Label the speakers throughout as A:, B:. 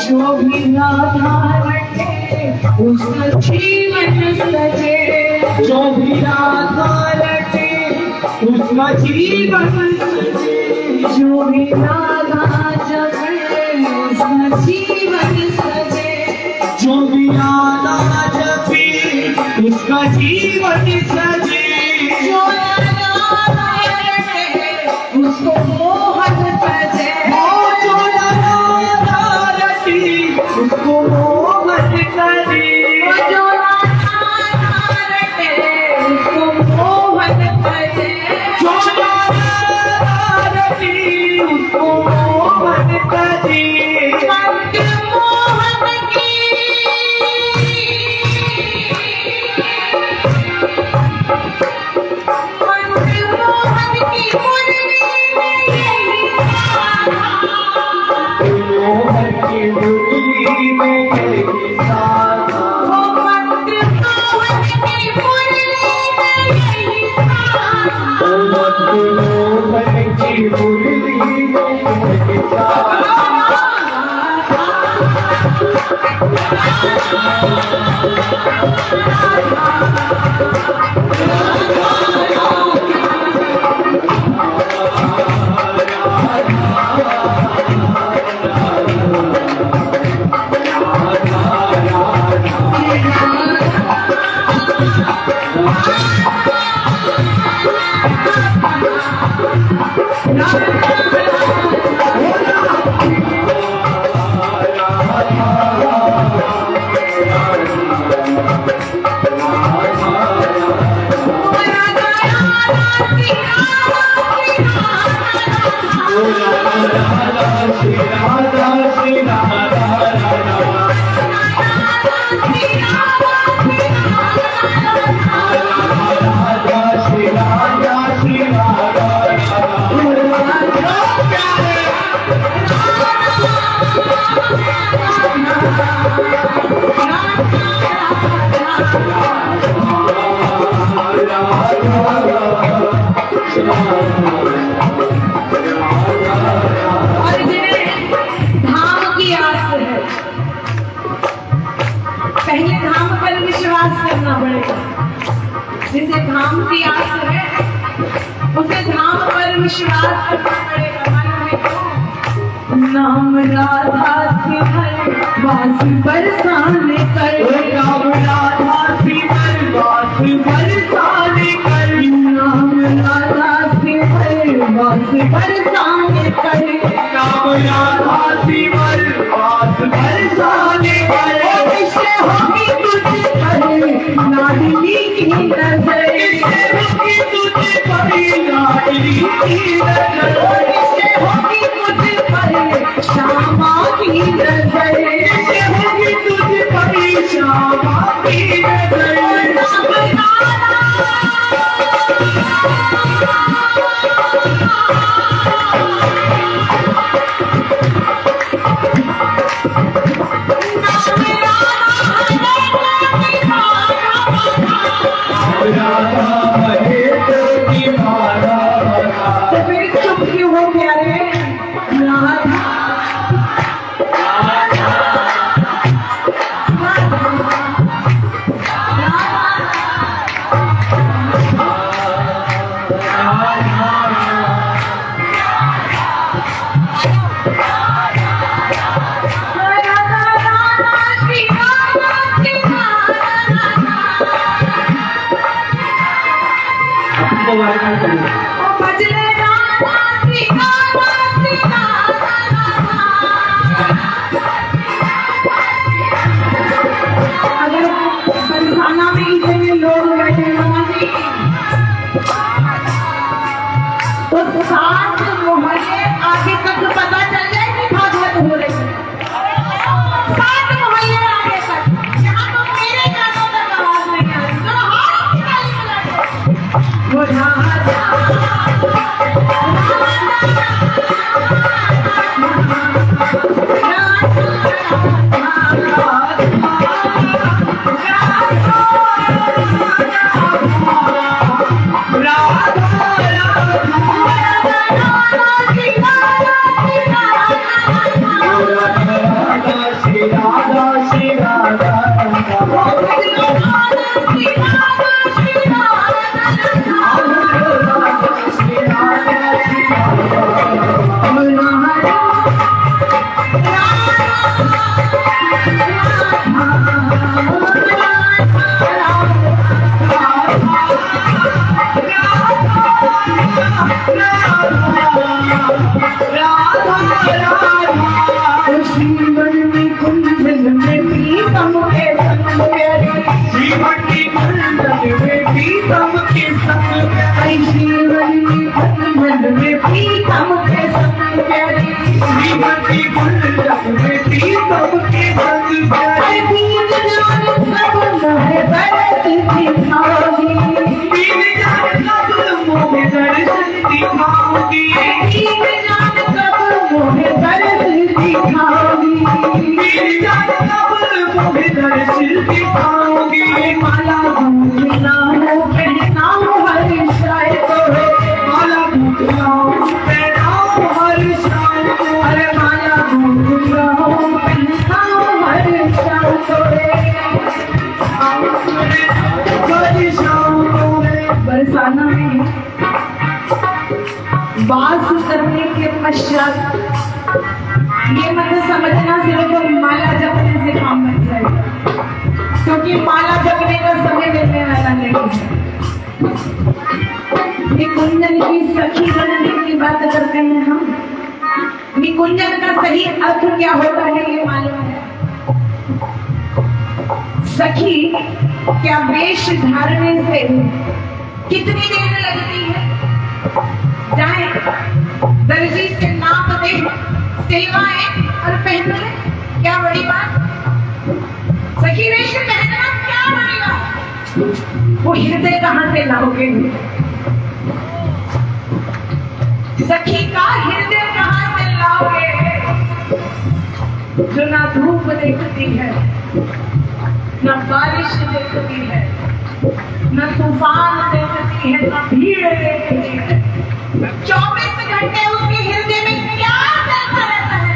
A: जो भी राधा रटे उसका जीवन सजे,
B: जो भी राधा रटे उसका जीवन सजे,
A: जो भी राधा जपे उसका जीवन सजे,
B: जो भी राधा जपे उसका जीवन सजे,
A: जो राधा रटे उसको मोहन सजे,
B: जो राधा रटे उसको मोहन करे,
A: जो राधा रटे उसको मोहन सजे,
B: जो राधा रटे उसको मोहन करे।
A: मंत्र मोहन की मंत्र मोहन की मुरली में यही साधा,
B: मोहन की मुरली में यही साधा,
A: वो मंत्र मोहन की मुरली में यही साधा,
B: मोहन की मुरली में यही साधा।
A: और जिन्हें धाम की आस है, पहले धाम पर विश्वास करना पड़ेगा। जिसे धाम की आस है उसे धाम पर विश्वास करना पड़ेगा। मालूम है क्यों? नाम राधा सिमर वास बरसाने कर,
B: नाम राधा सिमर वास बरसाने कर,
A: नाम राधा सिमर वास बरसाने कर,
B: नाम राधा सिमर वास बरसाने कर।
A: इसे होगी तुझे पर लाडली की नजर,
B: इसे होगी तुझे पर लाडली की नजर,
A: इसे होगी तुझे पर श्यामा की नजर,
B: इसे होगी तुझे पर श्यामा की नजर।
A: तो फिर चुप क्यों हो प्यारे? राधा
B: आपको वाला करूँ
A: भजले राधा श्री राधा 7 मोहल्ले आगे तक पता चल जाए कि भागवत हो रही है। 7 मोहल्ले आगे तक यहाँ तो मेरे कानों तक आवाज नहीं आ रही। जो हाथ की ताली बजा वो बरसाना में वास करने के पश्चात ये मत समझना सिर्फ माला जपने से काम बन जाएगा, क्योंकि माला जपने का समय मिलने वाला नहीं है। निकुंजन की सखी बनने की बात करते हैं हम। निकुंजन का सही अर्थ क्या होता है ये मालूम है? सखी क्या वेश धारने से कितनी देर लगती है? जाए दर्जी से नाप दे, सिलवाए और पहन ले, क्या बड़ी बात? सखी वेश पहनना क्या बड़ी? वो हृदय कहां से लाओगे? सखी का हृदय कहां से लाओगे जो ना धूप देखती है, न बारिश देखती है, न तूफान देखती है, न भीड़ देखती है। 24 घंटे उसके हृदय में क्या चलता रहता है?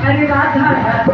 A: अरे राधा राधा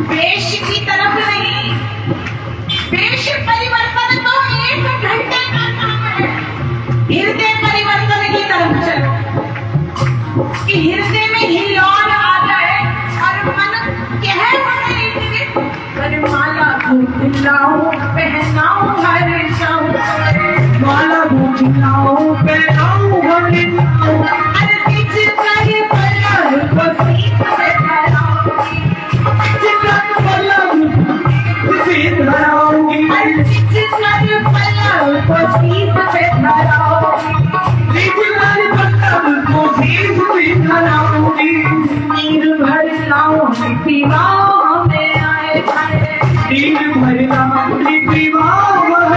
A: वेश की तरफ नहीं, वेश परिवर्तन तो 1 घंटे का काम है। हृदय परिवर्तन की तरफ चलो कि हृदय में हिलौन आ जाए और मन कह अरे माला खिलाओ पहनाओ हर शाम, माला खिलाओ पहनाओ हर शाम, अरे पीछे चाहिए पल्लव बसीत में धराओगी, चिकन पल्लव बसीत धराओगी, अरे पीछे चाहिए पल्लव बसीत में धराओगी, चिकन पल्लव बसीत में धराओगी, नीर भर लाओ विवाह में आए नीर भर लाओ विवाह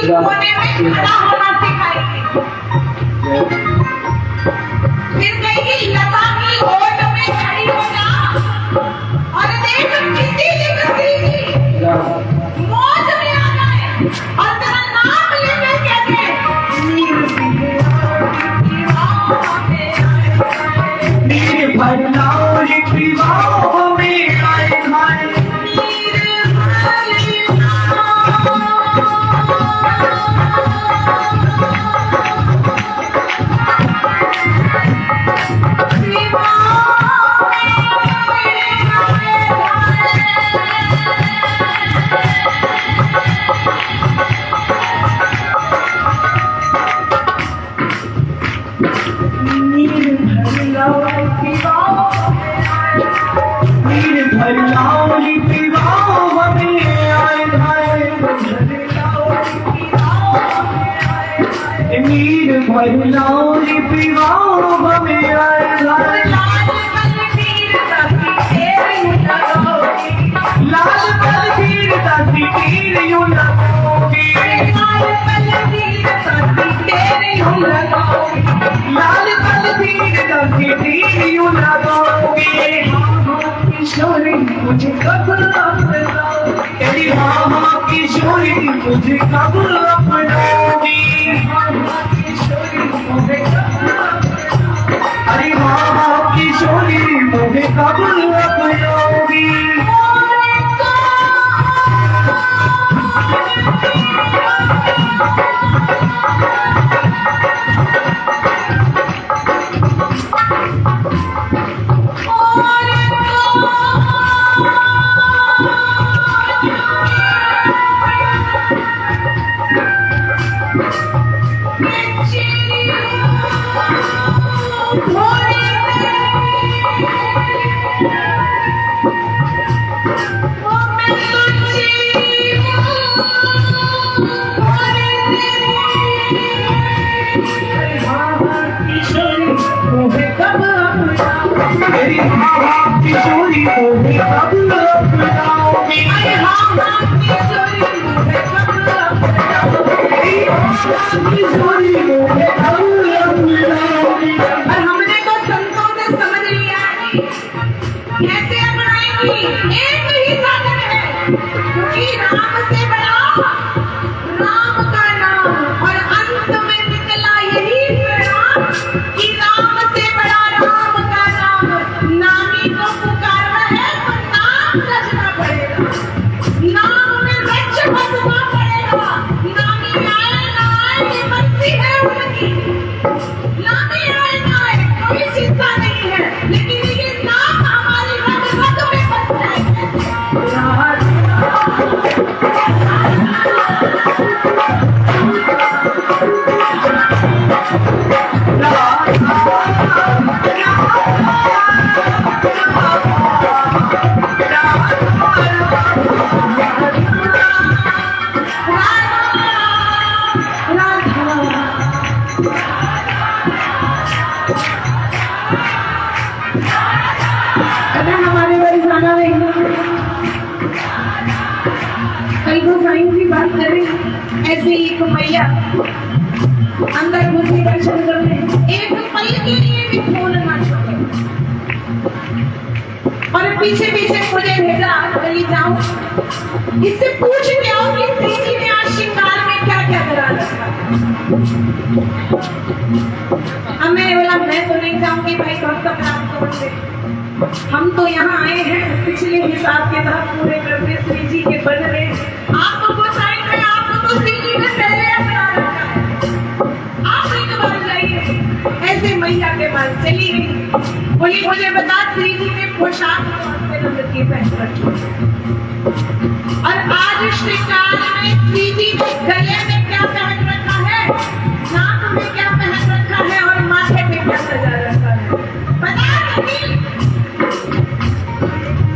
A: कोने में खड़ा होना सिखाएगी। फिर कहेगी लता की ओट में खड़ी हो जा और देख किसी की मौज में आ जाए और तेरा नाम लेकर कहते
B: नीर भर लाओ विवाह में आए हाय। नीर भर लाओ विवाह में आए हाय। लाल कलगीर दासी तीर यूं लगोगी। लाल कलगीर दासी तीर यूं लगोगी। किशोरी मुझे कब अपनाओ, तेरी हाँ किशोरी मुझे कब अपनाओगी। अरे हाँ किशोरी मुझे कब अपनाओगी। मेरी हाँ किशोरी मुझे कब अपनाओगी। अरे हाँ किशोरी मुझे कब अपनाओगी। किशोरी मुझे कब अपनाओगी।
A: और हमने तो संतों से समझ लिया है कैसे अपनाएंगी। एक ही साधन है क्योंकि राम से बड़ा राम का नाम और अंत में निकला यही परिणाम कि राम से बड़ा राम का नाम। नामी को पुकारना है तो नाम रचना पड़ेगा, नाम में वृक्ष बसना पड़ेगा। नामी आए ना आए ये मर्जी है उनकी। नामी आए ना आए कोई चिंता नहीं है, लेकिन ये नाम हमारी रग रग में बस जाए। हमारे बरसाना में कल गोसाई की बात करें। ऐसे ही एक मैया अंदर घुसे दर्शन करने, एक पल के लिए भी खोल ना छोड़े और पीछे पीछे मुझे भेजा गली जाऊं इससे पूछ के आओ कि प्रीति ने आज श्रृंगार में क्या क्या करा रखा। हमें बोला मैं तो नहीं जाऊंगी भाई, भक्त राम को बंदे हम तो यहाँ आए हैं पिछले हिसाब के साथ पूरे करते श्री जी के बदले। आपको गोसाई में आपको तो श्री जी ने पहले अपना रखा है, आप एक बार जाइए। ऐसे मैया के पास चली गई, बोली मुझे बता श्री जी ने पोशाक कौन से रंग की पहन रखी और आज श्रृंगार में श्री जी ने गले में क्या पहन रखा है, नाक में क्या पहन रखा है और माथे पे क्या सजा रखा है बता नहीं।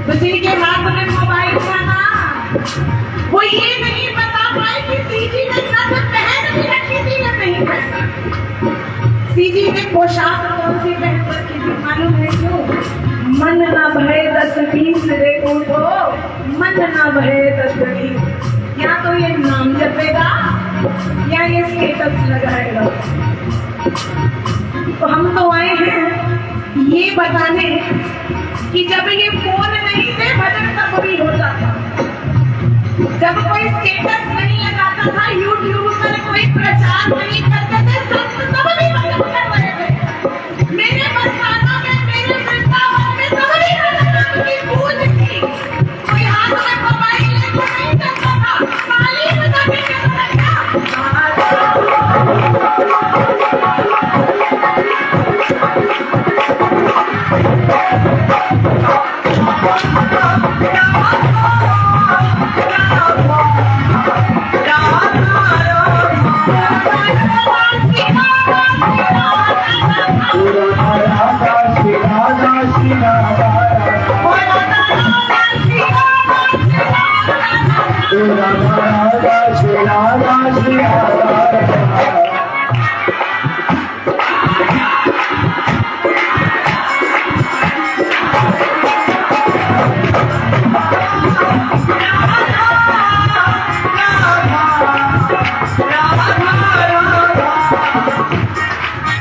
A: तो जिनके हाथ में मोबाइल था ना वो ये नहीं बता पाए कि सीजी ने नथ पहन भी रखी थी या नहीं पहनी। सीजी ने पोशाक कौन सी पहन रखी थी मालूम है क्यों? मन न भय 10-20 रे उठो, मन न भय 10-20। या तो ये नाम जपेगा या ये स्टेटस लगाएगा। तो हम तो आए हैं ये बताने कि जब ये फोन नहीं थे भजन तब भी होता था, जब कोई स्टेटस नहीं लगाता था, यूट्यूब पर कोई प्रचार नहीं करते थे, संत तब भी भजन कर रहे थे। मेरे बरसाना में, मेरे वृंदावन में तब भी भजन की गूंज थी। कोई हाथ में मोबाइल लेकर नहीं चलता था, ताली बजा के चलता था।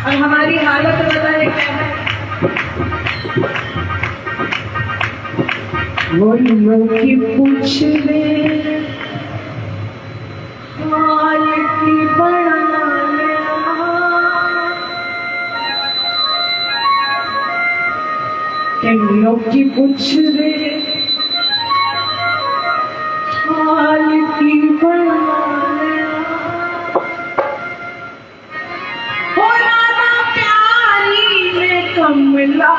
A: और हमारी हालत बताए क्या है? वो लोग की पूछ ले हाल की बना लोग की पूछ ले हाल की बना कमला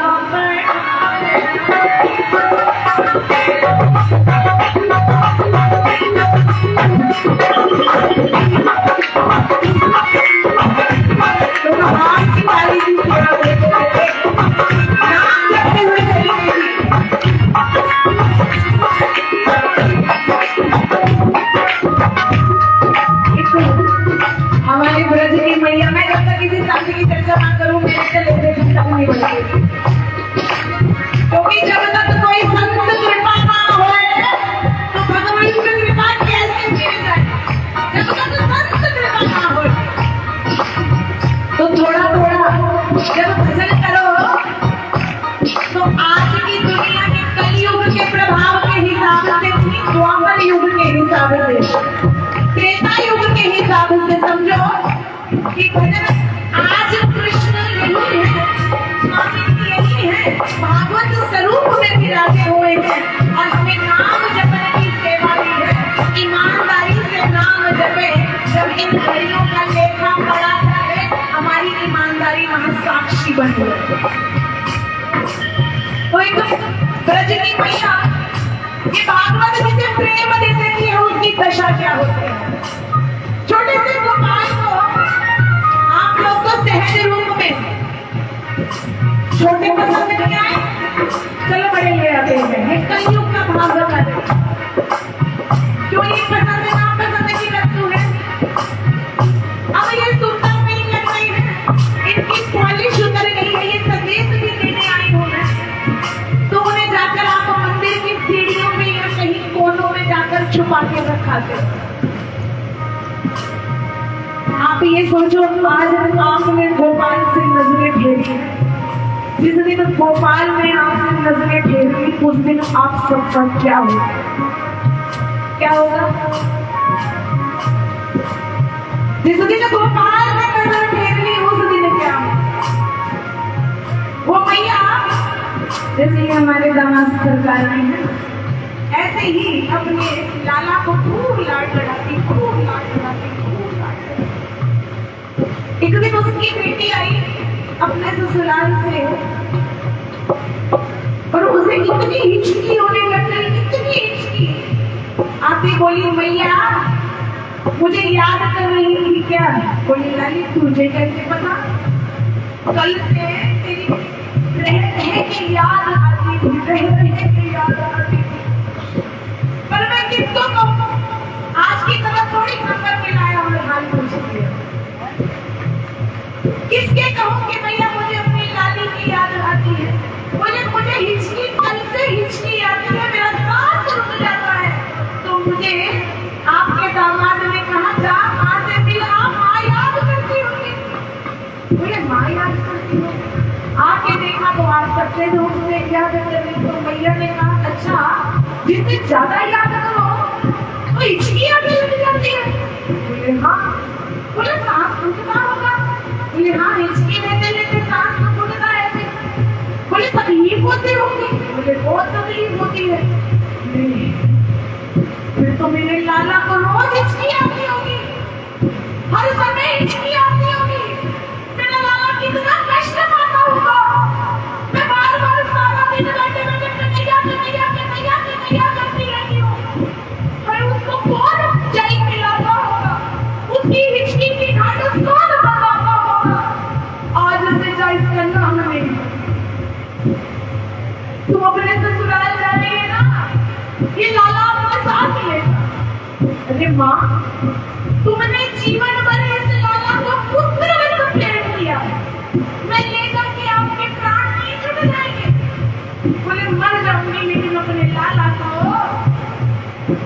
A: हमारे ब्रज की मैया, मैं जब तक किसी शादी की चर्चा ना करूं मेरे से लेते नहीं बढ़ेगी, क्योंकि जब तक कोई संत कृपा ना होए तो भगवान की कृपा कैसे मिल जाए? जब तक संत कृपा ना होए तो थोड़ा थोड़ा जब भजन करो तो आज की दुनिया के कलयुग के प्रभाव के हिसाब से, द्वापर युग के हिसाब से, त्रेता युग के हिसाब से समझो कि भजन आज कृष्ण यही है, स्वामी यही है, भागवत स्वरूप में विराजे हुए हैं और हमें नाम जपने की सेवा दी है। ईमानदारी से नाम जपे, जब इन घड़ियों का लेखा पड़ा है हमारी ईमानदारी वहां साक्षी बन गई। तो एक ब्रज की मैया ये भागवत जिसे प्रेम देते हैं उसकी दशा क्या होती है? छोटे से गोपाल को आप लोग तो सहज रूप में छोटे पसंद नहीं आए, चलो बड़े ले आते हैं। ये कलयुग का भाव बता दे, क्यों ये पसंद ना पसंद की वस्तु है। अब ये सुंदर नहीं लग रही है, इनकी पॉलिश सुंदर नहीं है, ये संदेश भी देने आई हूँ मैं, तो उन्हें जाकर आप मंदिर की सीढ़ियों में या कहीं कोनों में जाकर छुपा के रखा दे। आप ये सोचो आज आपने गोपाल से नजरें फेरी, जिस दिन गोपाल ने आपसे नजरें फेरी उस दिन आप सबका क्या होगा? क्या होगा? जिस दिन गोपाल ने नजर फेर ली उस दिन क्या होगा? वो मैया जैसे हमारे दामाद सरकार में है, ऐसे ही अपने लाला को खूब लाड लड़ाती, खूब लाड लड़ाती, खूब लाड लड़ाती। एक दिन उसकी बेटी आई अपने ससुराल से और उसे इतनी हिचकी होने लग गई, इतनी हिचकी आती, बोली मैया मुझे याद कर रही थी क्या? बोली लाली तुझे कैसे पता? कल से तेरी रह के याद आती थी, रह के याद आती थी, पर मैं किसको कहूँ? आज की तरह थोड़ी खबर मिलाया और हाल पूछ लिया। किसके कहूँ कि भैया मुझे अपनी लाली की याद आती है, मुझे हिचकी, कल से हिचकी आती है, मेरा सांस रुक जाता है। तो मुझे आपके दामाद ने कहा जा आज से याद कर रही तो मैया ने कहा अच्छा जितने ज्यादा याद करो तो हिचकी आने लग जाती है। बोले हाँ। बोले सांस फूलता होगा। बोले हाँ हिचकी लेते लेते सांस फूलता है। बोले तकलीफ होती होगी। बोले बहुत तकलीफ होती है। फिर तो मेरे लाला को रोज हिचकी आती होगी, हर समय हिचकी आती होगी। मेरा लाला कितना कष्ट पाता होगा। मैं बार बार सारा दिन बैठे बैठे कन्हैया कन्हैया कन्हैया कन्हैया करती रहती हूँ। पर उसको कौन जल पिलाता होगा, उसकी हिचकी की घाट कौन बताता होगा। आज से जा इसका नाम नहीं। तुम अपने ससुराल जा रही है ना, ये लाला अपने साथ लेगा। अरे माँ तुमने जीवन भर इस लाला को पुत्र में प्रेम किया, मैं लेकर के आपके प्राण नहीं छूट जाएंगे। बोले मर जाऊंगी लेकिन अपने लाला को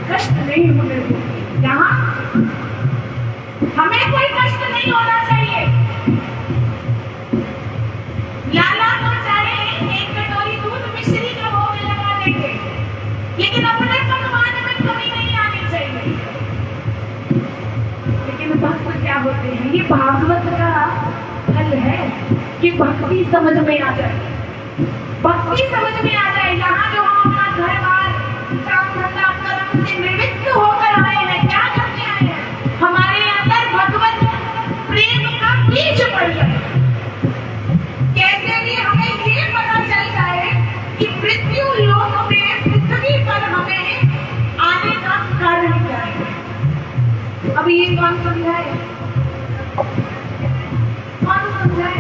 A: कष्ट नहीं होने दूंगी। यहाँ हमें कोई कष्ट नहीं होना चाहिए। लाला को चाहे एक कटोरी दूध मिश्री का भोग लगा देंगे, लेकिन अपने पकवान में कमी नहीं आनी चाहिए। लेकिन भक्त क्या होते हैं, ये भागवत का फल है कि भक्ति समझ में आ जाए, भक्ति समझ में आ जाए। यहाँ जो हम अपना घर बार काम धंधा कर्म से निवृत्त होकर आए हैं, क्या करके आए हैं, हमारे अंदर भगवत प्रेम का बीज पड़ जाए। कैसे भी हमें ये पता चल जाए कि मृत्यु लोक में पृथ्वी पर हमें आने का कारण क्या है। अब ये कौन समझाए, कौन समझाए।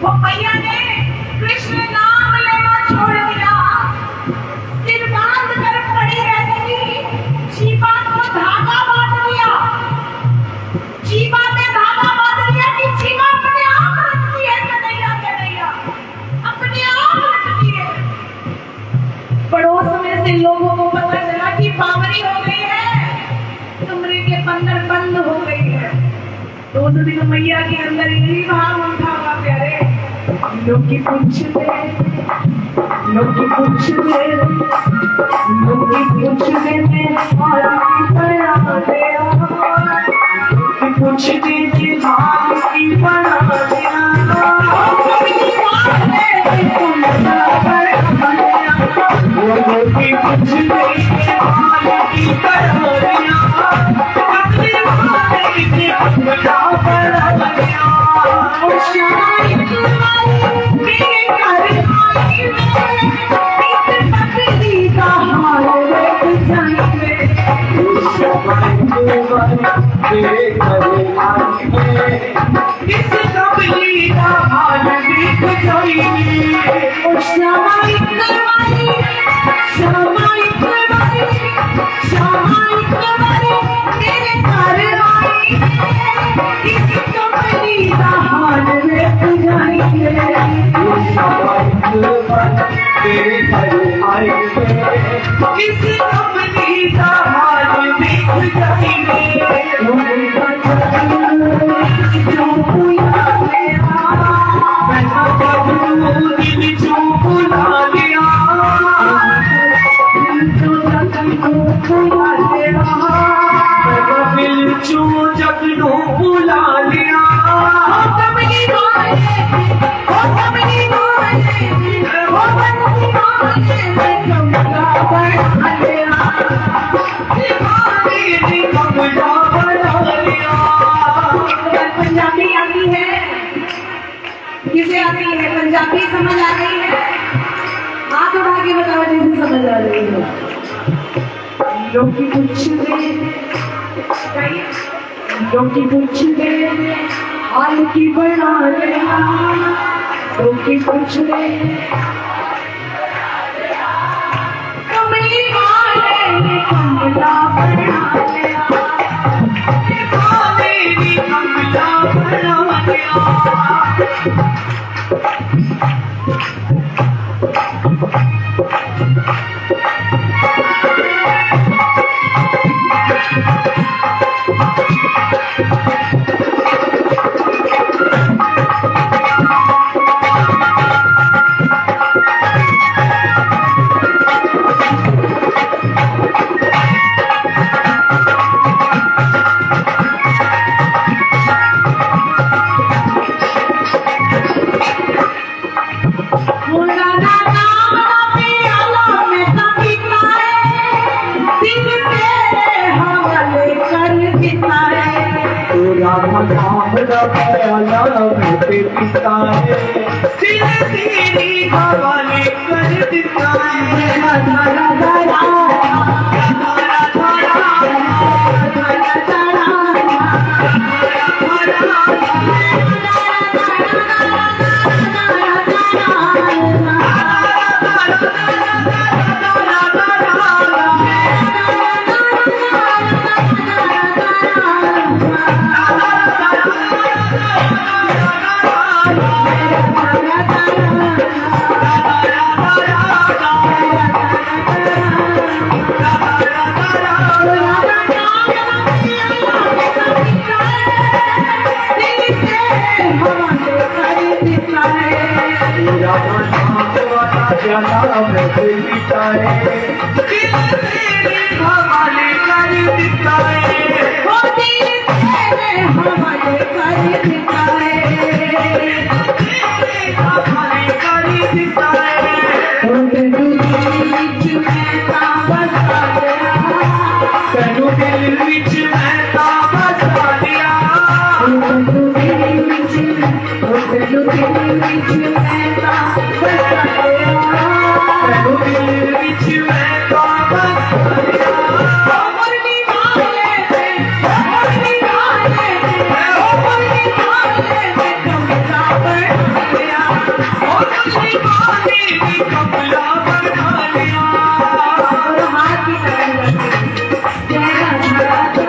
A: वो मैया ने कृष्ण नाम लेना छोड़ दिया, सिर बांध कर खड़ी रहती थी, जीवा को धागा बांध दिया, जीवा में धागा बांध दिया कि जीवा अपने आप रखती है। कन्हैया कन्हैया अपने आप रखती है। पड़ोस में से लोगों को पता चला कि बावरी हो गई है, कमरे के अंदर बंद हो गई है। तो उस दिन मैया के अंदर यही भाव उठा हुआ प्यारे, लोग की पूछ दे, लोग की पूछ दे, लोग की पूछ दे, मैं हाल की बना दिया, लोग की पूछ दे, मैं हाल की बना दिया, लोग की पूछ दे, मैं हाल की बना दिया। किसे आती है पंजाबी समझ आ रही है? हाथ उठा के बताओ जिसे समझ आ रही है। लोग की पूछ दे, लोग की पूछ दे, हाल की बना लिया, लोग की पूछ दे, कमली वाले ने कमला बना लिया, वाले ने कमला बना लिया।
B: नाम रमाया मैं पीता है दिल तेरी हवाले कर देता है
A: राधा राधा राधा
B: नाम पीता है दिल तेरे हवाले कर देता है
A: हो दिल तेरे हवाले कर देता है
B: हवाले कर देता है
A: तेनू दिल विच मैं तां बसा लिया
B: तेनू दिल विच मैं तां बसा लिया
A: तेनू दिल विच मैं तां बसा लिया
B: तेनू दिल विच मैं तां बसा लिया
A: मुरली वाले ते मुरली वाले ते कमला बना लिया
B: मुरली वाले ने कमला बना लिया
A: और हाथ की तरह लगे जय राधा राधा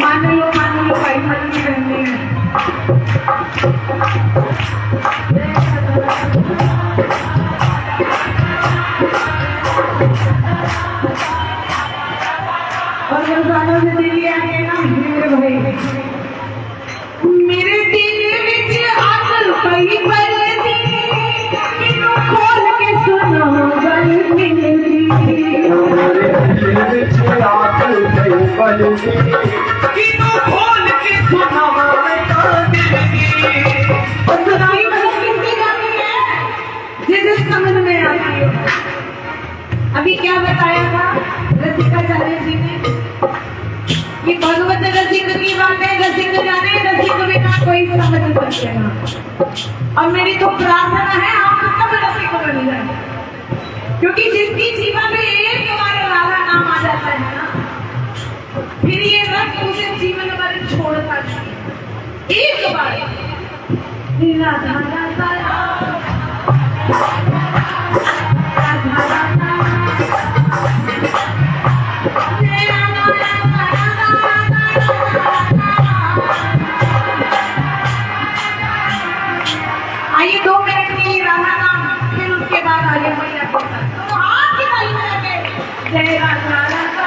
A: मान लो भाई मन की रहने और रोजाना से दिल आके ना मेरे भाई मेरे दिल विच आकल पई परदी किनो खोल के सुनो गल मिलदी
B: आकल गई बलदी किनो खोल के सुनावा मैं दिल की
A: और सुनाई मतलब किसकी जाती है जिसे समझ में आती है अभी क्या बताया था रसिकाचार्य जी ने कि भगवत रसिक की बातें रसिक जाने रसिक बिना कोई समझ सकते ना और मेरी तो प्रार्थना है आप सब रसिक बन जाए क्योंकि जिसकी जीवन में एक बार राधा नाम आ जाता है ना फिर ये रस उसे जीवन भर छोड़ता नहीं एक बार राधा राधा राधा राधा आइए 2 मिनट के लिए राधा नाम फिर उसके बाद आगे मैया के साथ तो हाथ की ताली में लगे जय राधा राधा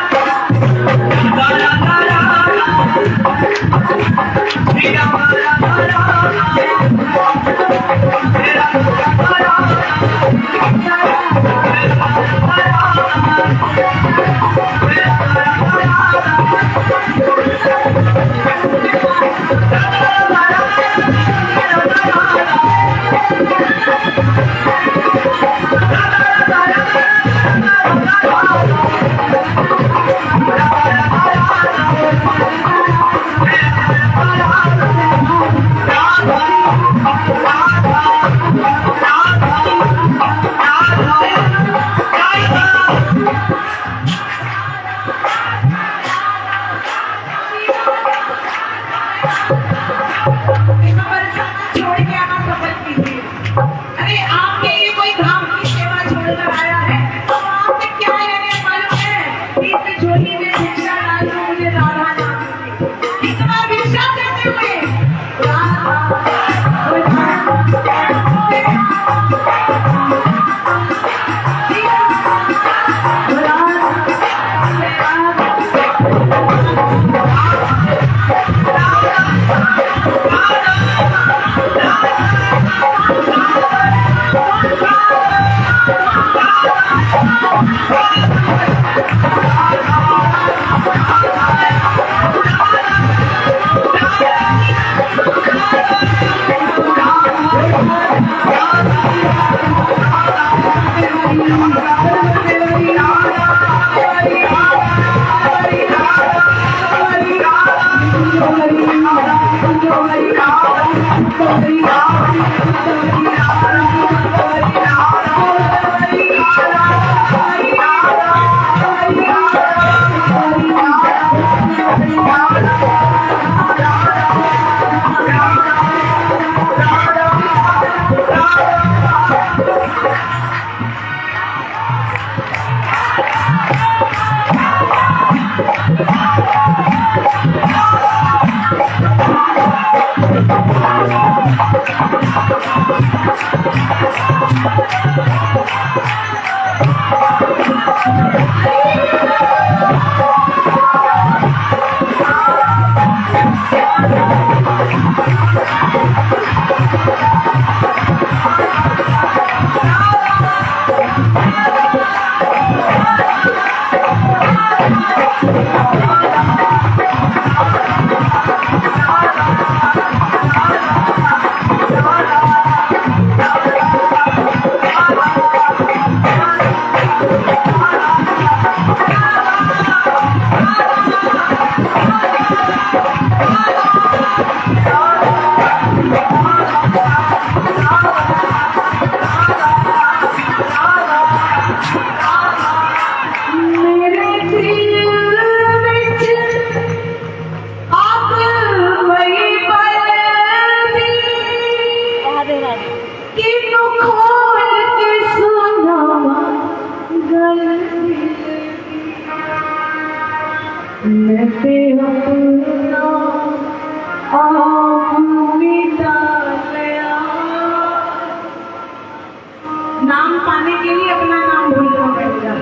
A: नाम पाने के लिए अपना नाम भूलना पड़ेगा।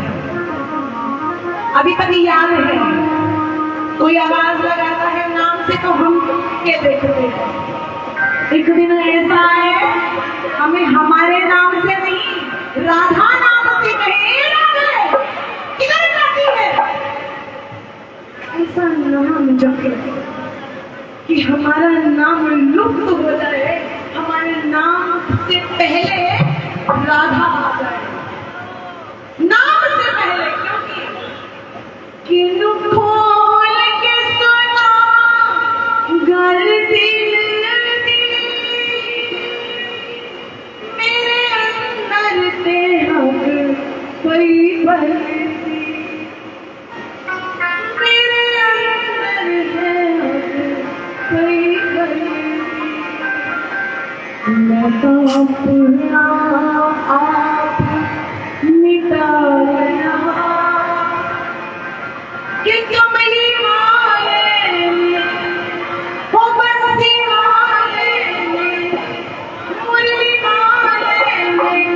A: अभी तक याद है, कोई आवाज लगाता है नाम से तो हम के देखते हैं। एक दिन ऐसा है, हमें हमारे नाम से नहीं, राधा नाम से कहे किधर जाती है, ऐसा नाम जपे कि हमारा नाम लुप्त हो जाए, हमारे नाम से पहले राधा आ जाए, नाम से पहले। क्योंकि खोल के सुना घर दिल मेरे अंदर ते हक कोई बलती, मेरे अंदर है हक कोई बलती। मैं तो अपना आप मिटा लिया कि कमली वाले वो बंसी वाले मुरली वाले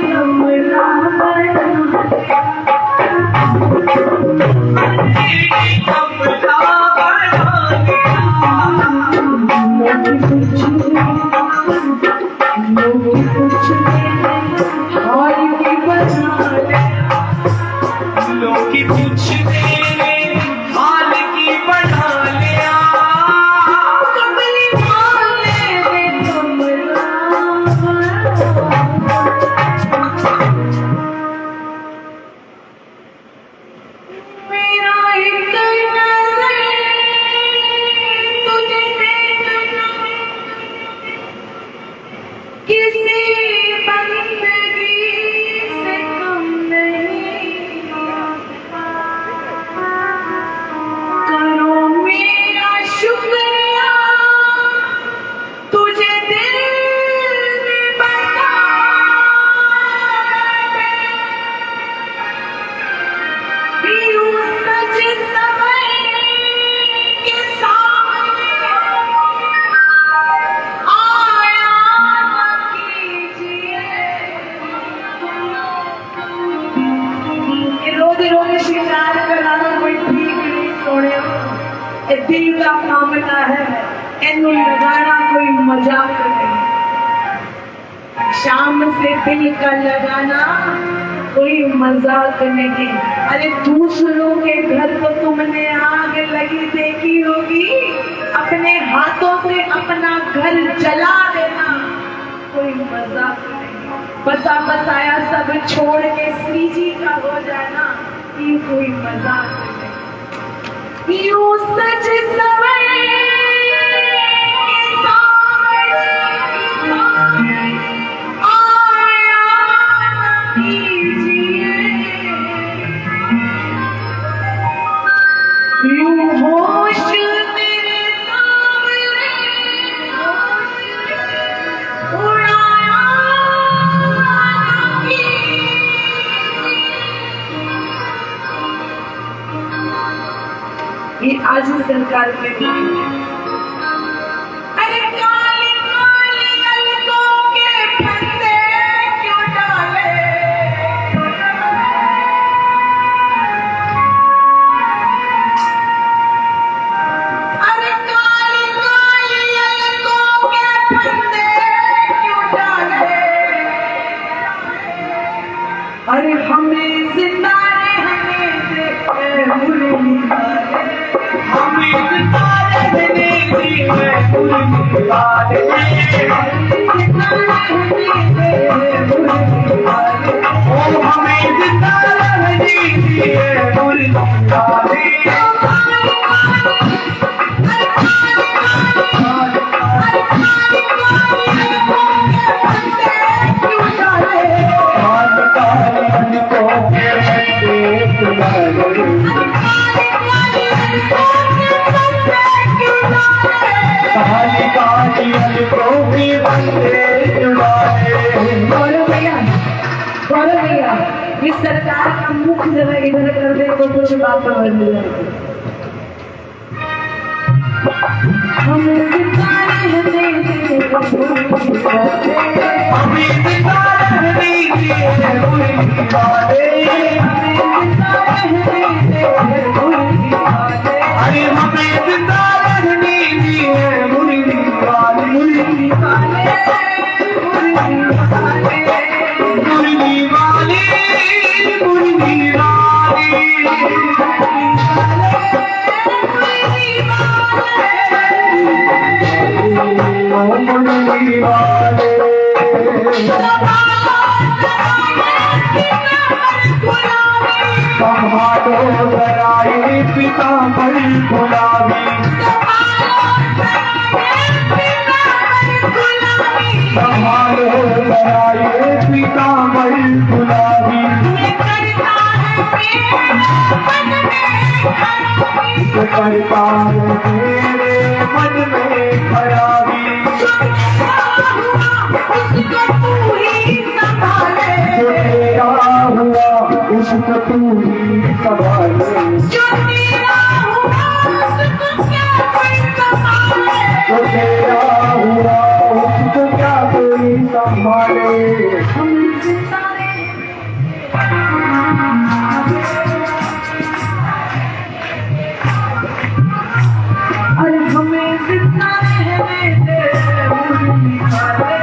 A: कमला दिल का मामला है, एनु लगाना कोई मजाक नहीं। शाम से दिल का लगाना कोई मजाक नहीं। अरे दूसरों के घर को तुमने आग लगी देखी होगी, अपने हाथों से अपना घर जला देना कोई मजाक नहीं। बसा बसाया सब छोड़ के श्री जी का हो जाना ये कोई मजाक नहीं। यूं सच सवरे आया कीजिए, यूं होश मेरे सामने उड़ाया ये आज सरकार के अरे काले काले अलगों के फंदे क्यों डाले, अरे काले काले अलगों के फंदे क्यों डाले, अरे हमें जिंदा रहने दे
B: वाले ओ हमें जिंदा रहने दीजिए मुर्गी वाले
A: इस सरकार का मुख जरा इधर कर दे तो कुछ बात समझ में जाएगी। हमें जिंदा रहने दे
B: हमें जिंदा रहने दीजिए मुर्गी वाले अरे हमें जिंदा रहने दीजिए मुर्गी वाले मुर्गी वाले मुर्गी वाले मुर्गी वाले मुर्गी वाले संभालो जराए पीतांबर गुलाबी संभालो जराए पीतांबर गुलाबी करता हूँ मेरे मन में खराबी जो तेरा हुआ उसको तू ही संभाले जो तेरा हुआ उसको क्या कोई संभाले
A: अरे हमें जितना रहने दे मुर्गी वाले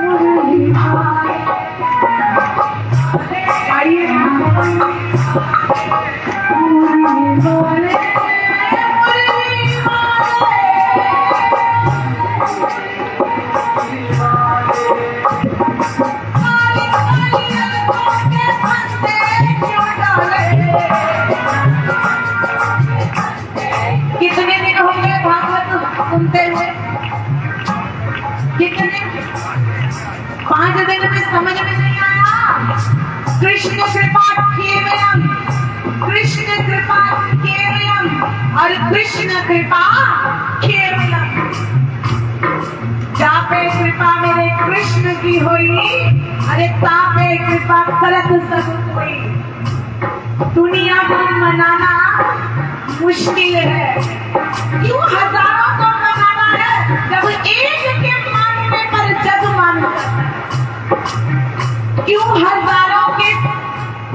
A: मुर्गी वाले आइए मुर्गी वाले कितने दिन हो गए भागवत सुनते हुए? कितने? 5 दिन में समझ में नहीं आया। कृष्ण कृपा केवलम, कृष्ण कृपा केवलम और कृष्ण कृपा केवलम। जापे कृपा मेरे कृष्ण की हुई, अरे तापे कृपा करत सब कोई। दुनिया को मनाना मुश्किल है, क्यों हजारों को मनाना है जब एक के मानने पर जग मान जाता है? क्यों हजारों के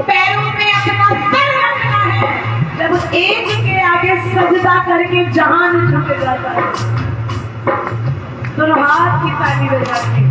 A: पैरों में अपना सर रखना है जब एक के आगे सजदा करके जहान झुक जाता है? तो हाथ की ताली बजाते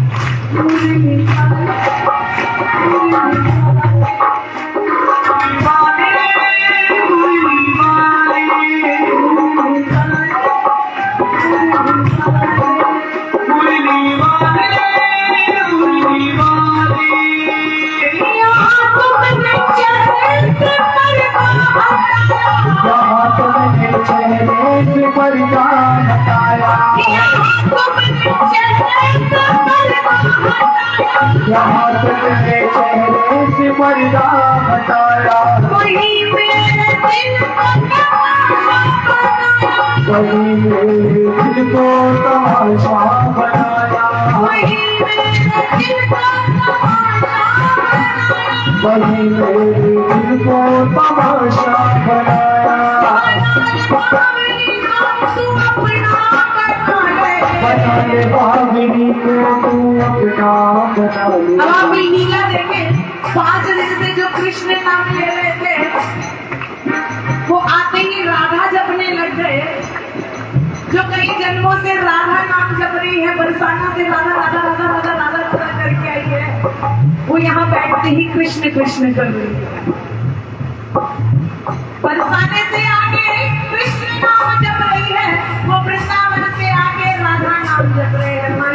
B: यहाँ तुमने चेहरे से पर्दा हटाया,
A: वही मेरे दिल को तमाशा बनाया,
B: वही मेरे दिल को तमाशा बनाया। बना ले भागिनी को तू अपना बना ले।
A: अब आप ये लीला देखें, 5 दिन से जो कृष्ण नाम ले रहे थे वो आते ही राधा जपने लग गए। जो कई जन्मों से राधा नाम जप रही है, बरसाना से राधा राधा राधा राधा राधा राधा करके आई है, वो यहाँ बैठते ही कृष्ण कृष्ण कर रही है। पर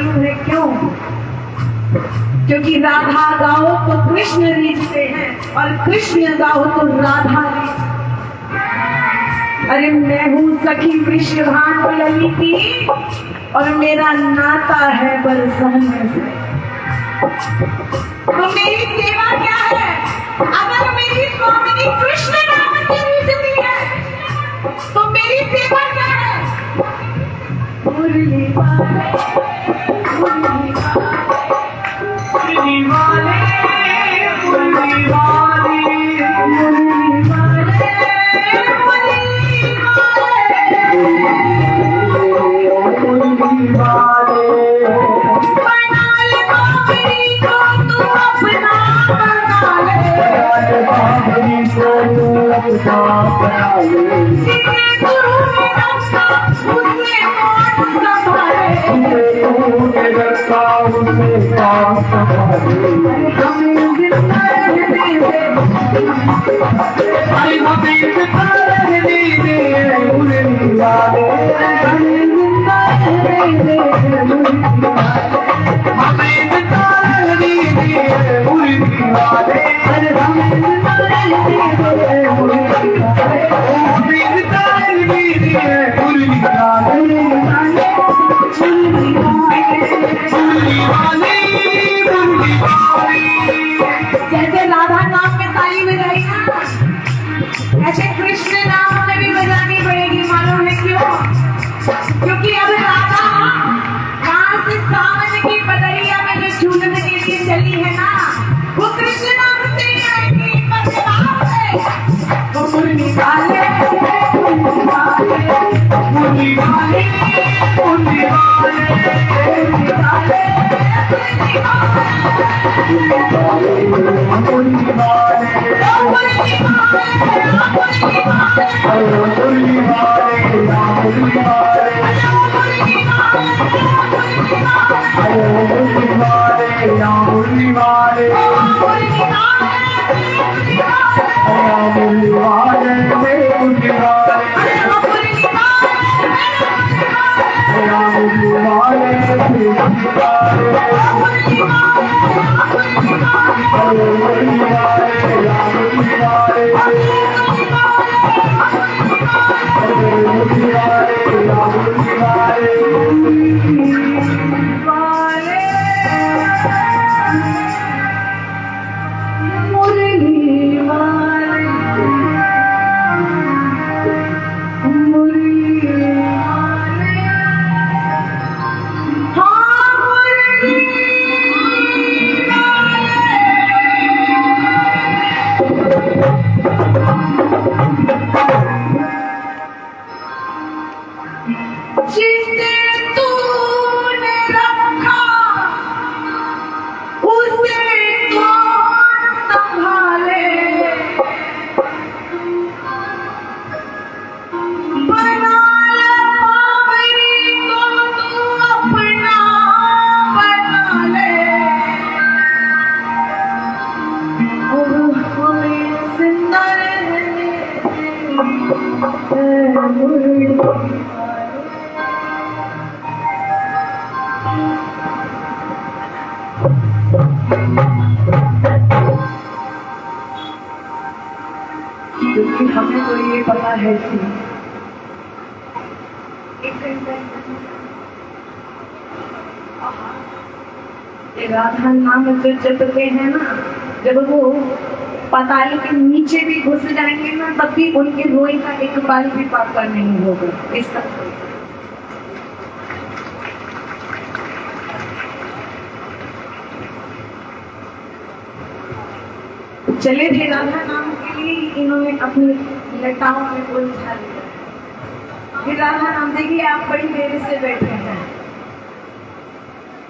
A: मालूम है क्यों? क्योंकि राधा गाओ तो कृष्ण रीझते हैं और कृष्ण गाओ तो राधा रीझते। अरे मैं हूँ सखी वृषभानु लली की और मेरा नाता है बरसाने से। तो मेरी सेवा क्या है? अगर मेरी स्वामिनी कृष्ण नाम की रीझती है तो मेरी सेवा क्या है? मुरली वाले, मुरली वाले, मुरली वाले, मुरली वाले, मुरली वाले, बना ले बाबरी को तू अपना, बना ले बाबरी को तू अपना, बना ले जिसे गुरु ने रखा उसने पास संभाले, जिसे रखा उसने पास संभाले। हमें जिंदा रहने दे, हमें जिंदा रहने दे मुरली वाले, हमें जिंदा रहने दे मुरली वाले, हमें जिंदा रहने दे मुरली वाले, हमें जिंदा रहने दे मुरली वाले, हमें जिंदा रहने दे मुरली वाले, मुरली वाले, मुरली वाले। जैसे राधा नाम में ताली बजाई ना, ऐसे कृष्ण नाम में भी बजानी पड़ेगी। मालूम है क्यों? क्योंकि अब राधा वहां से सावन की बदरिया में जो झूलने के लिए चली है ना, वो कृष्ण नाम से ही आएगी, बदलाव से। तो मुरली वाले, मुरली वाले, मुरली वाले, मुरली वाले, मुरली वाले, मुरली क्योंकि हमें तो ये पता है कि ये राधा नाम जो जपते हैं ना, जब वो पाताल के नीचे भी घुस जाएंगे ना, तब भी उनके रोई का एक बाल भी पापा नहीं होगा। इसका चले थे राधा नाम के लिए, इन्होंने अपनी लताओं में उलझा लिया। फिर राधा नाम, देखिए आप बड़ी देर से बैठे हैं,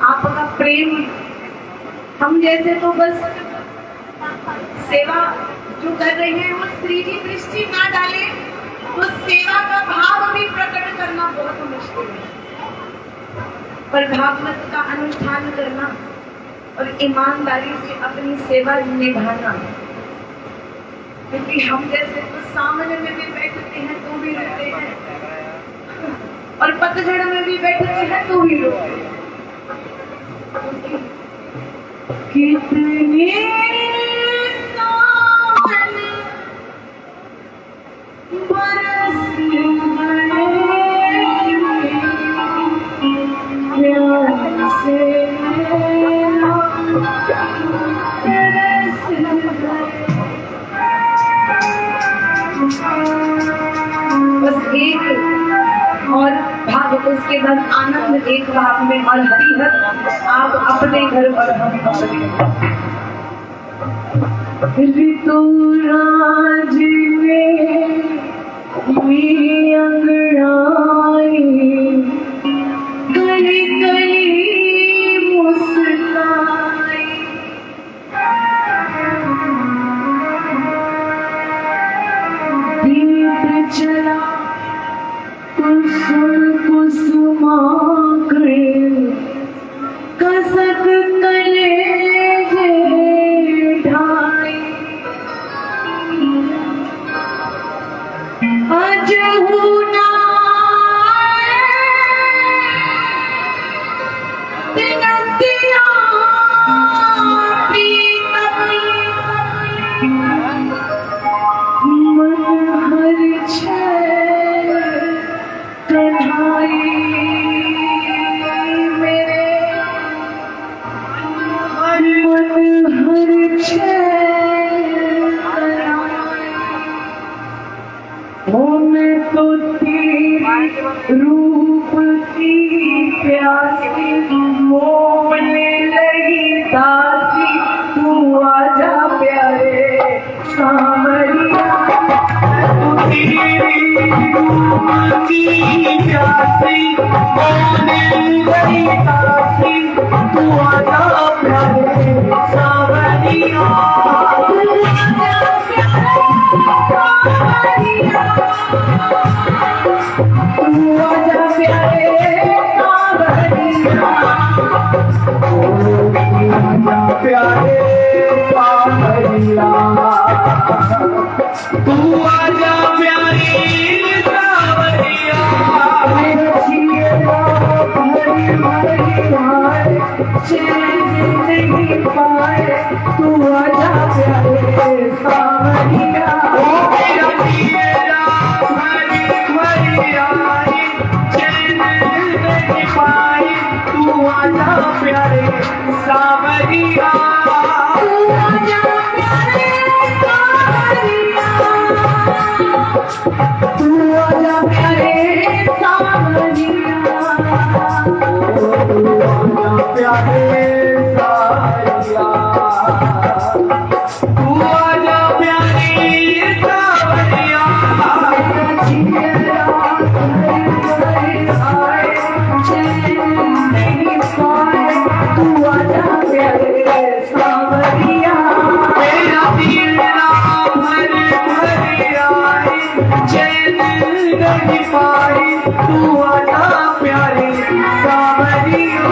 A: आपका प्रेम हम जैसे तो बस सेवा जो कर रहे हैं वो स्त्री की दृष्टि ना डाले तो सेवा का भाव भी प्रकट करना बहुत मुश्किल है। पर भागवत का अनुष्ठान करना और ईमानदारी से अपनी सेवा निभाना, क्योंकि हम जैसे तो सामने में भी बैठते हैं तो भी रोते हैं और पतझड़ में भी बैठते हैं तो भी रोते हैं। कितने सावन बरस गए प्यार से तरस गए। बस एक और भाग, उसके बाद आनंद एक भाग में और हरिहर आप अपने घर और हम अपने ऋतुराज में अंगड़ाई गली गली मुस्काई दीप चला कुसुम कुसुमाग्र कसक कलेजे ढाई अजहुना तिनतिया मन हर छे कन्हाई मेरे मन हर छे मैं तो तेरे रूप की प्यासी मोहने लगी दासी तू आजा प्यारे सावरिया
B: तू तेरी रूप की प्यासी मोहने लगी दासी तू आजा प्यारे सावरिया प्यारे सावरिया तू आजा प्यारे सावरिया
A: चैन नहीं पाए तू आजा प्यारे सावरिया
B: मेरा जिया भरी भरी आई चैन नहीं पाई तू आजा प्यारे सावरिया
A: तू आजा प्यारे सावरिया तू आजा प्यारे सावरिया
B: प्यारे सावरिया तू आजा प्यारे सावरिया मेरा दिया भर भर आई चैन नहीं पाई तू आजा प्यारे सावरिया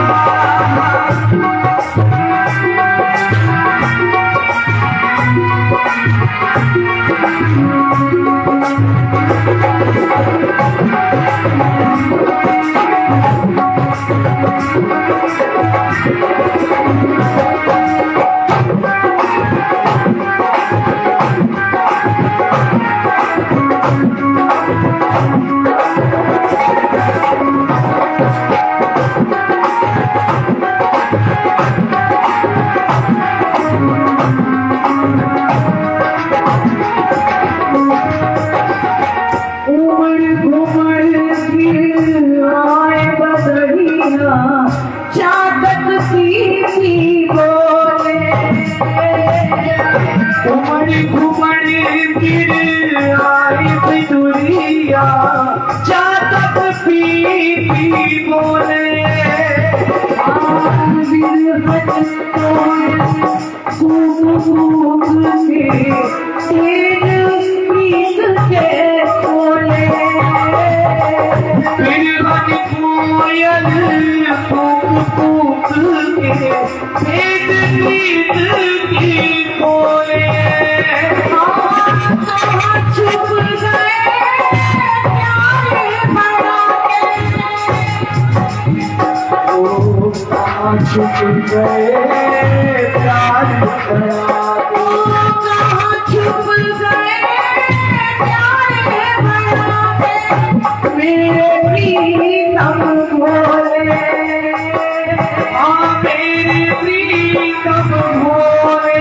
B: कब होवे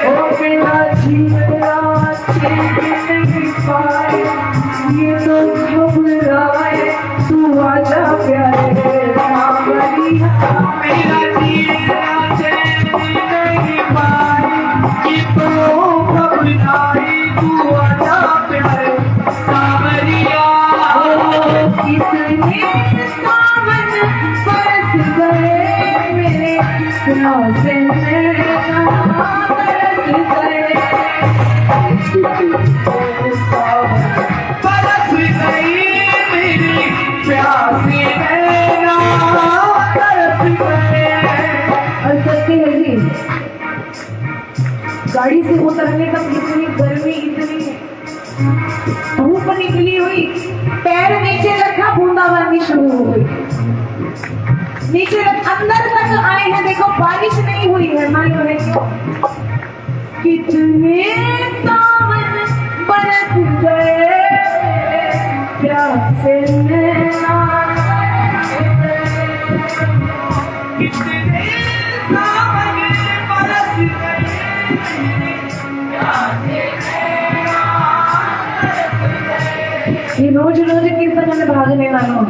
B: ओ मेरा जीना चेत नहीं पाए ये तो घबराए तू आजा प्यारे सांवरिया मेरा जीना चेत नहीं पाए ये तो घबराए तू आजा प्यारे सांवरिया
A: कितने सावन बरस गए मेरे प्यासे नैना तरस गए।
B: बरस गई मेरी प्यासी नैना तरस गए।
A: और सत्य है जी, गाड़ी से उतरने तक इतनी गर्मी, इतनी धूप निकली हुई, पैर नीचे रखा बूंदाबांदी शुरू हो गई। नीचे अंदर तक आए हैं, देखो बारिश नहीं हुई है, मालूम है क्यों? कितने सावन बरस गए प्यासे नैना
B: कितने सावन बरस गए प्यासे नैना
A: ये रोज रोज कीर्तन में भागने वालों,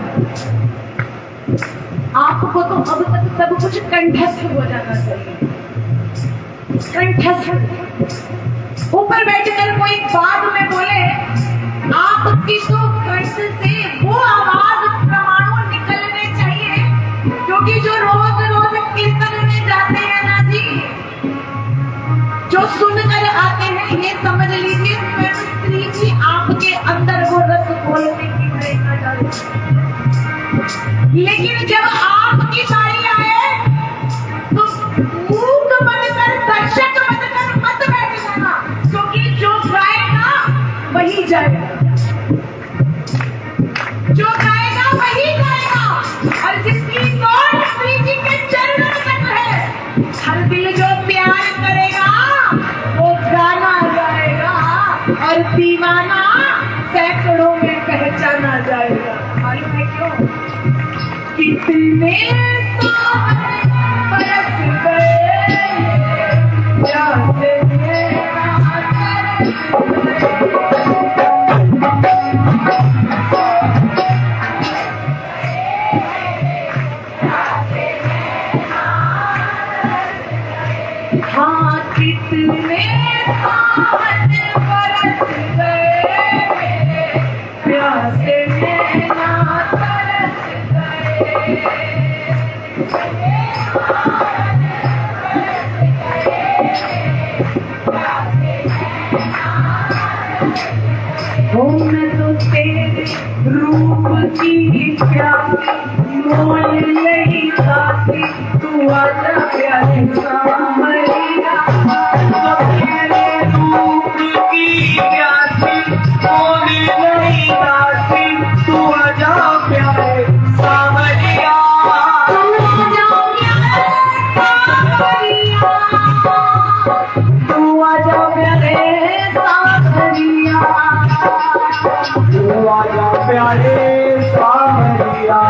A: आपको तो अब तक सब कुछ कंठस्थ हो जाना चाहिए। कंठस्थ ऊपर बैठकर कोई बाद में बोले, आपकी तो कंठ से वो आवाज परमाणु निकलने चाहिए, क्योंकि जो रोज रोज कीर्तन में जाते हैं ना जी, जो सुनकर आते हैं, ये समझ लीजिए स्वयं श्री जी आपके अंदर वो रस खोलने की प्रेरणा डालते हैं। लेकिन जब आपकी बारी आए तो मूक बनकर, दर्शक बनकर मत बैठ जाना, क्योंकि जो गाएगा वही जाएगा, जो गाएगा वही गाएगा। और जिसकी कौन श्री जी के चरणों तक है, हर दिल जो प्यार करेगा वो गाना गाएगा, और दीवाना सैकड़ों में पहचाना जाएगा। मालूम है क्यों? कितने सावन बरस गए प्यासे नैना तरस गए। हाँ, कितने सावन बरस गए प्यासे नैना तरस गए। ओ मैं तो तेरे रूप की प्यासी मोल नहीं खाती, तू आजा प्यारे सांवरिया।
B: तो तेरे रूप की प्यासी मोल नहीं खाती, तू आजा प्यारे सांवरिया।
A: तू आजा प्यारे सांवरिया,
B: तू आजा प्यारे सांवरिया, तू आजा प्यारे सांवरिया,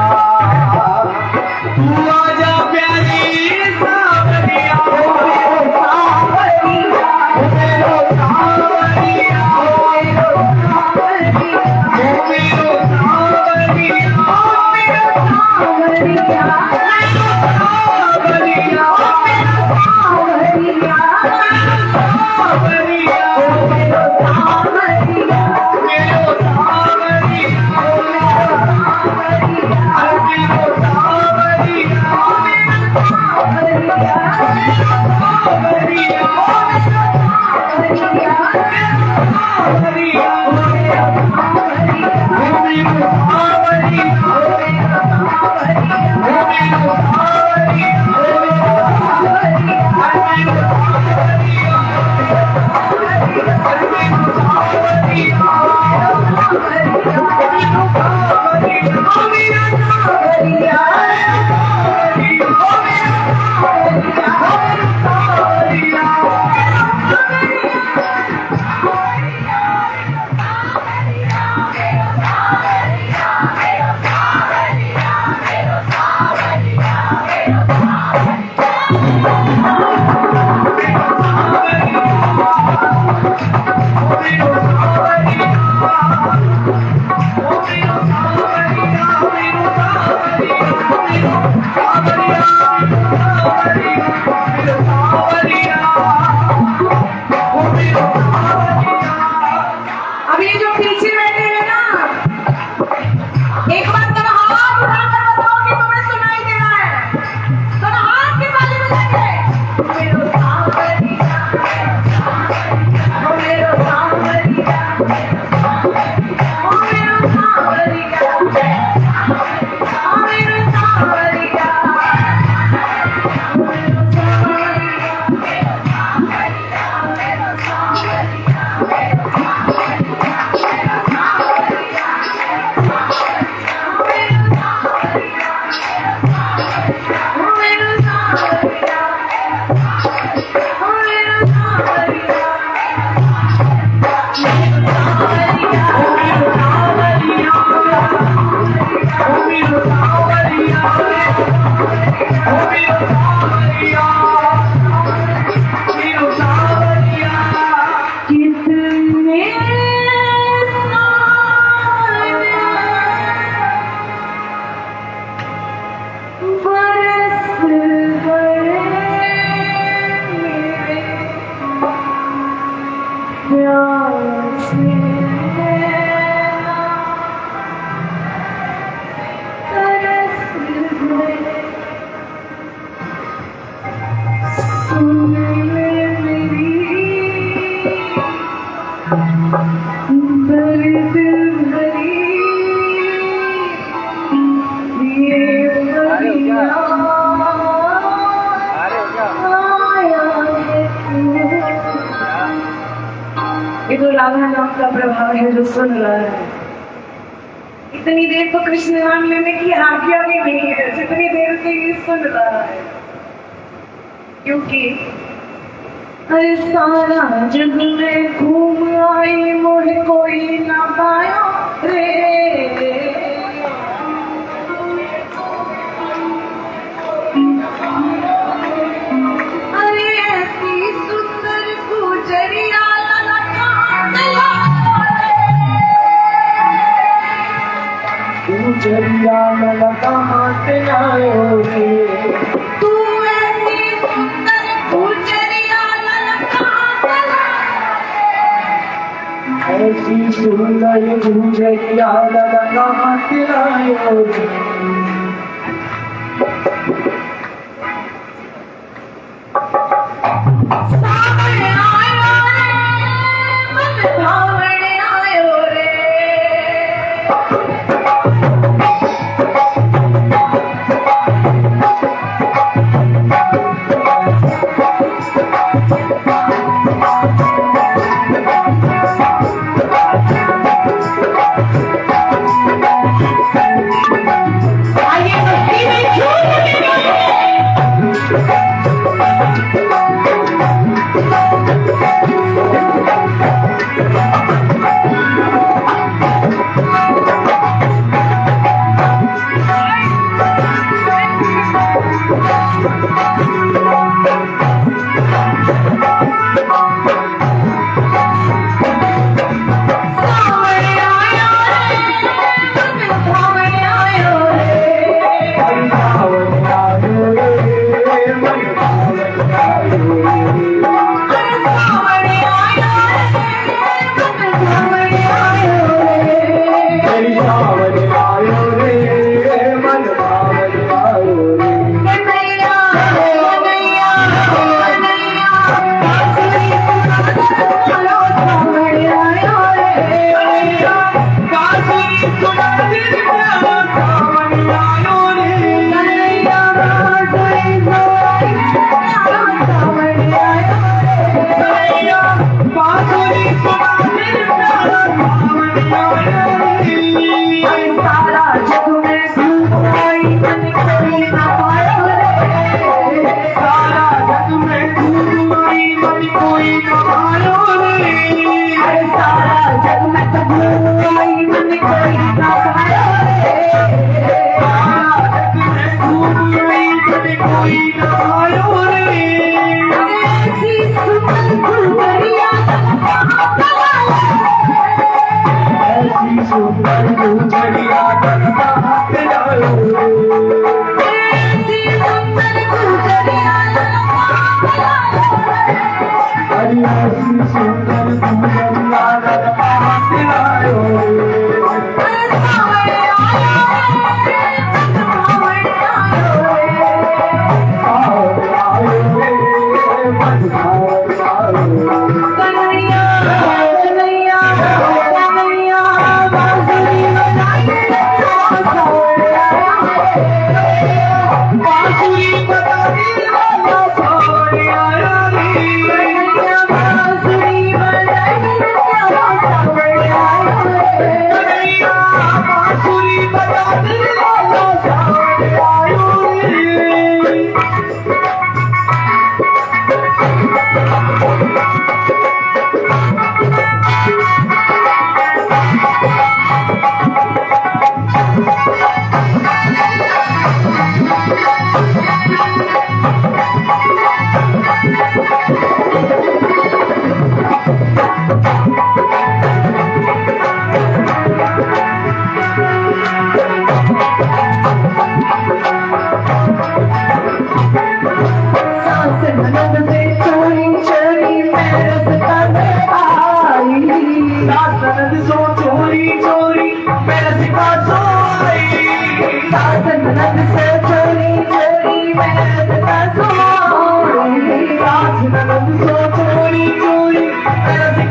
B: मेरो सांवरिया, मेरो सांवरिया,
A: ये तो राधा नाम का प्रभाव है जो सुन रहा है। इतनी देर तो कृष्ण नाम लेने की आज्ञा भी नहीं है जितनी देर से ये सुन रहा है, क्योंकि अरे सारा जग में घूम आई मुझे कोई ना पाया रे। अरे ऐसी सुंदर गुजरिया
B: गुजरिया लगा हाथ आयो रे।
A: तू ऐसी सुंदर गुजरिया
B: ऐसी सुंदर गुजरिया लगा हाथ आयो रे।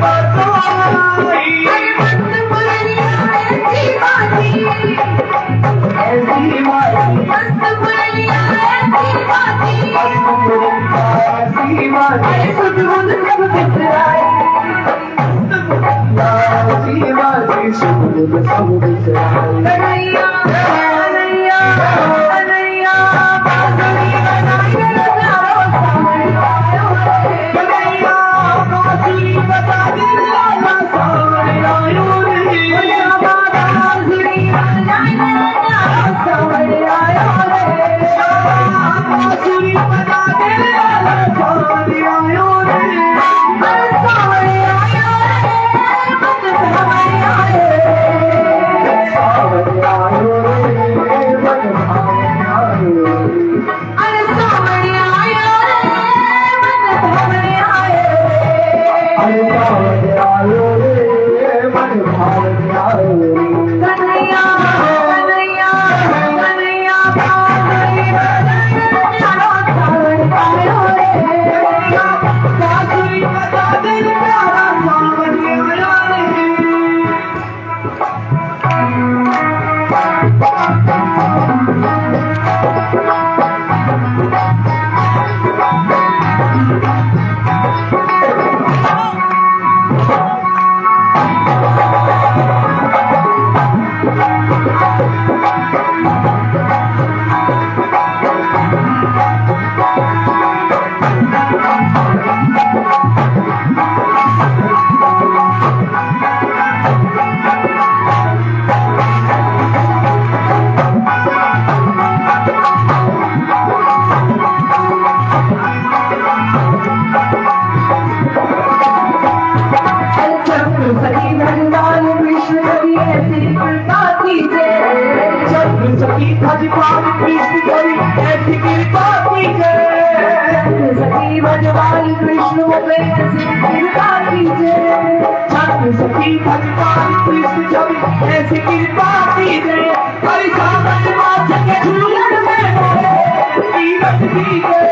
B: बातों आई।
A: मस्त मुरलिया ऐसी बाजी,
B: ऐसी बाजी,
A: मस्त मुरलिया ऐसी बाजी,
B: ऐसी बाजी,
A: अरे सुध-बुध सब बिसराए,
B: ऐसी बाजी, सुध-बुध सब बिसराए।
A: कन्हैया कन्हैया कन्हैया बांसुरी बजाए लालो सावन आयो रे।
B: कन्हैया बांसुरी बजा दे लाला सावन आयो रे।
A: बांसुरी बजाए लालो सावन आयो रे।
B: बांसुरी बजा दे लाला सावन आयो रे।
A: सावन आयो रे, मन भावन आयो रे।
B: सावन आयो रे, मन भावन आयो रे।
A: अरे सावन आयो रे, मन भावन आयो रे।
B: अरे सावन आयो रे, मन भावन आयो रे।
A: कन्हैया कन्हैया कन्हैया बांसुरी बजाए लालो सावन आयो रे।
B: बांसुरी बजा दे लाला सावन आयो रे।
A: सखी भगवान कृष्ण कवि ऐसी कृपा कीजिए।
B: चंद्र सखी भगवान कृष्ण कवि ऐसी कृपा कीजिए।
A: सखी भगवान कृष्ण कवि ऐसी कृपा कीजिए।
B: चंद्र सखी भगवान कृष्ण कवि ऐसी कृपा कीजिए। हरि सावन मास के झूलन में मोरे तीरथ कीजिए।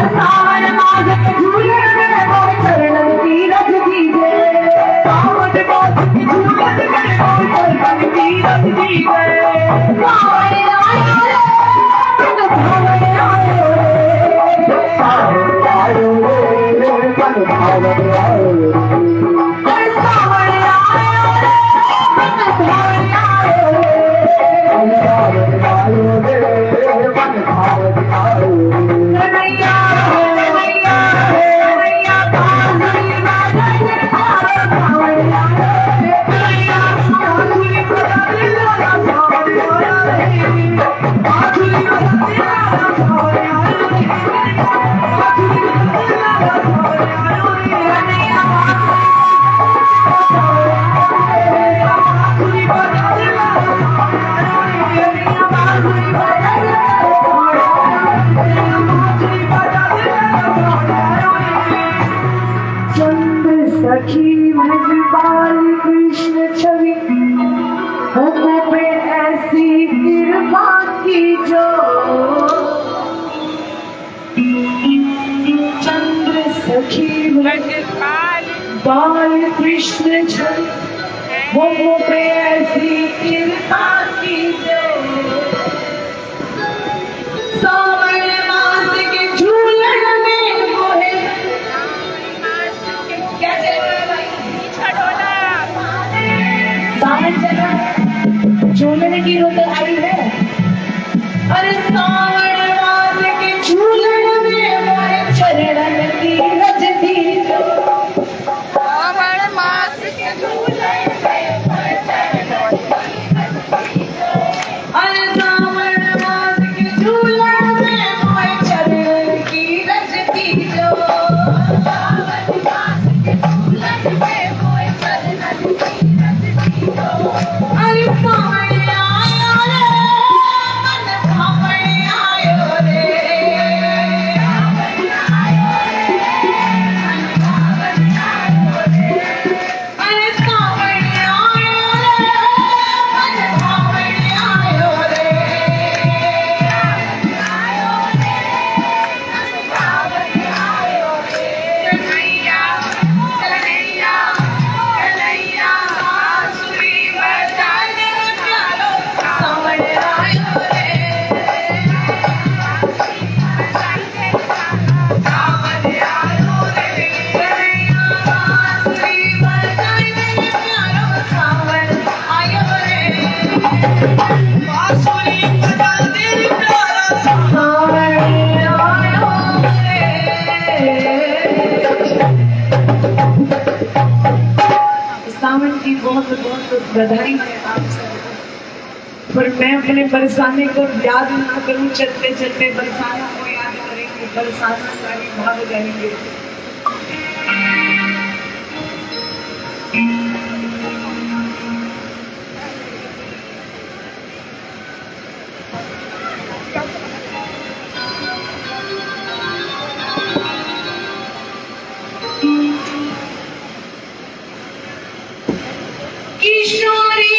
A: सावन मास के झूलन में मोर चरणन तीरथ कीजिए।
B: सावन मास के झूलन में मोरे चरणन तीरथ कीजिए।
A: सावन आयो रे, मन भावन आयो रे।
B: सावन आयो रे, मन भावन आयो रे।
A: अरे सावन आयो रे, मन भावन आयो रे।
B: सावन आयो रे, मन भावन आयो रे।
A: कन्हैया कन्हैया कन्हैया बांसुरी बजाए लालो सावन आयो रे। कन्हैया
B: बांसुरी बजा दे लाला सावन आयो रे। बांसुरी बजा दे लाला सावन आयो रे। बांसुरी बजा दे लाला सावन आयो रे।
A: कन्हैया
B: बांसुरी बजा दे लाला सावन आयो रे।
A: बांसुरी बजाए लालो सावन
B: बांसुरी बजा दे लाला सावन आयो रे।
A: चंद्र सखी भगवान कृष्ण छवि होठों पे ऐसी कृपा की जो। चंद्र सखी भगवान कृष्ण छवि होठों पे ऐसी कृपा की जो। सावन मास के झूलन में मोहे क्या चल रहा है भाई? सावन चल रहा है, झूलने की रुत आई है। अरे सावन मास के झूलन में मोहे चरणन की रज दी जो।
C: सावन मास के झूलन में मोहे चरणन की रज दी जो।
A: अरे सावन मास के झूलन में मोहे चरणन की रज दी जो।
C: सावन मास के झूलन में मोहे चरणन की रज दी जो।
A: अरे सावन आयो रे, मन भावन बहुत बहुत बधाई है आप सबको। पर मैं अपने बरसाने को याद ना करूं, चलते चलते बरसाना को याद करेंगे, बरसाना गाड़ी भाग जाएंगे। किशोरी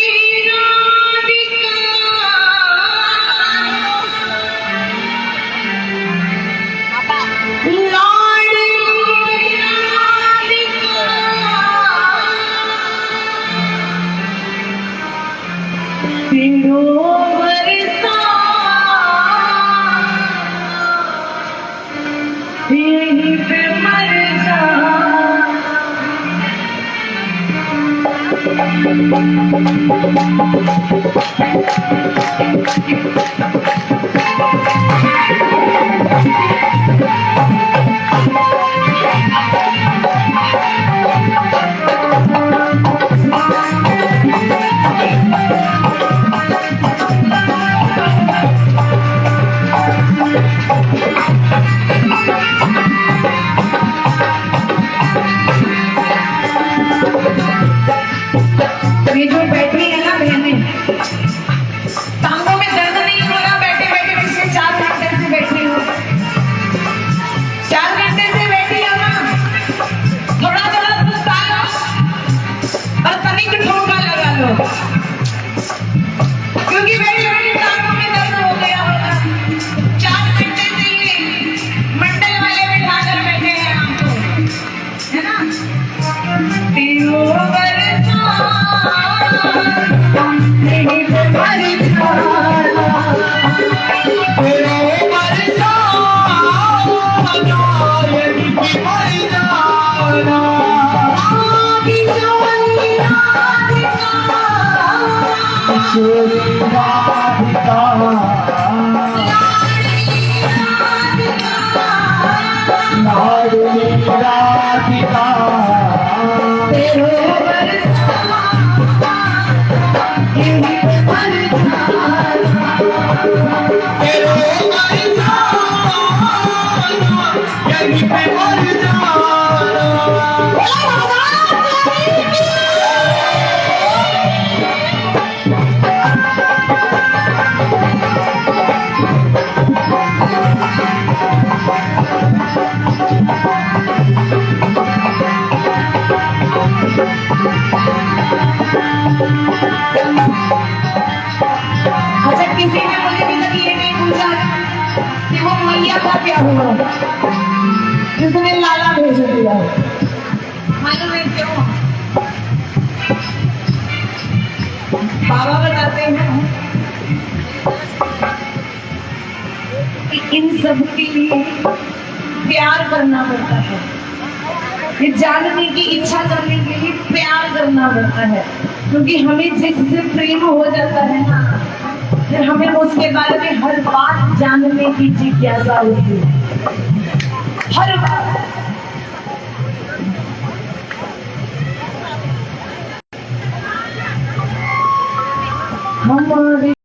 A: यहीं पे मर जा। ये जो बैठी है ना बहनें, टांगों में दर्द नहीं हो रहा बैठे बैठे? पिछले 4 घंटे से बैठी हो, 4 घंटे से बैठी हो ना, थोड़ा थोड़ा सुस्ता लो और तनिक ठोका लगा लो, क्योंकि बैठी बैठी टांगों में दर्द हो गया होगा। 4 घंटे से ये मंडल वाले बिठा कर बैठे हैं आपको, है ना? पीओ बरसा नहीं पे मर जाना,
B: तेरे बरसा यहीं पे मर जाना।
A: किशोरी राधिका,
B: किशोरी राधिका, लाडली राधिका,
A: तेरे बरसा यहीं पे मर जाना।
B: तेरे बरसा यहीं पे मर जाना।
A: अच्छा, किसी ने मुझे अभी तक ये नहीं पूछा कि वो मैया का क्या हुआ जिसने लाला भेज दिया। मालूम है क्यों? बाबा बताते हैं कि इन सब के लिए प्यार करना पड़ता है, ये जानने की इच्छा करने के लिए प्यार करना पड़ता है, क्योंकि हमें जिससे प्रेम हो जाता है ना, फिर हमें उसके बारे में हर बात जानने की जिज्ञासा होती है, हर बात।